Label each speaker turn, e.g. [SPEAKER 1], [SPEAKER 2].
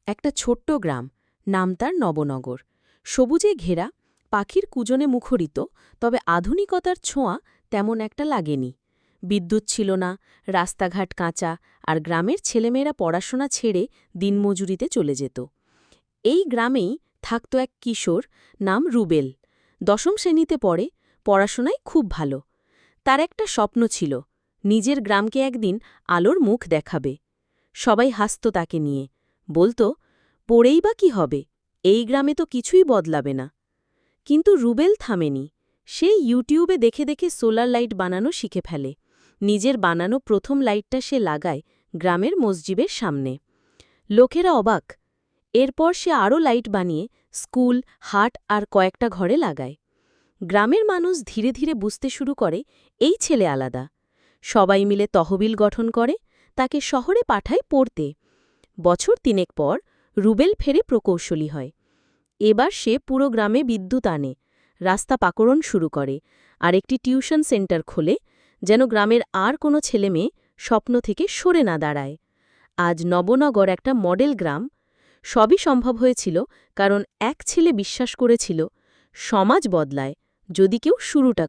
[SPEAKER 1] একটা ছোট্ট গ্রাম, নাম তার নবনগর। সবুজে ঘেরা, পাখির কুজনে মুখরিত, তবে আধুনিকতার ছোঁয়া তেমন একটা লাগেনি। বিদ্যুৎ ছিল না, রাস্তাঘাট কাঁচা, আর গ্রামের ছেলেমেয়েরা পড়াশোনা ছেড়ে দিনমজুরিতে চলে যেত। এই গ্রামেই থাকত এক কিশোর, নাম রুবেল। দশম শ্রেণীতে পড়ে, পড়াশোনায় খুব ভালো। তার একটা স্বপ্ন ছিল, নিজের গ্রামকে একদিন আলোর মুখ দেখাবে। সবাই হাসত তাকে নিয়ে, বলতো, পড়েই বা কি হবে, এই গ্রামে তো কিছুই বদলাবে না। কিন্তু রুবেল থামেনি। সে ইউটিউবে দেখে দেখে সোলার লাইট বানানো শিখে ফেলে। নিজের বানানো প্রথম লাইটটা সে লাগায় গ্রামের মসজিদের সামনে। লোকেরা অবাক। এরপর সে আরও লাইট বানিয়ে স্কুল, হাট আর কয়েকটা ঘরে লাগায়। গ্রামের মানুষ ধীরে ধীরে বুঝতে শুরু করে, এই ছেলে আলাদা। সবাই মিলে তহবিল গঠন করে, তাকে শহরে পাঠায় পড়তে। বছর ৩ পর রুবেল ফেরে প্রকৌশলী হয়। এবার সে পুরো গ্রামে বিদ্যুৎ আনে, রাস্তা পাকড়ন শুরু করে, আর একটি টিউশন সেন্টার খোলে, যেন গ্রামের আর কোনো ছেলেমেয়ে স্বপ্ন থেকে সরে না দাঁড়ায়। আজ নবনগর একটা মডেল গ্রাম। সবই সম্ভব হয়েছিল কারণ এক ছেলে বিশ্বাস করেছিল, সমাজ বদলায় যদি কেউ শুরুটা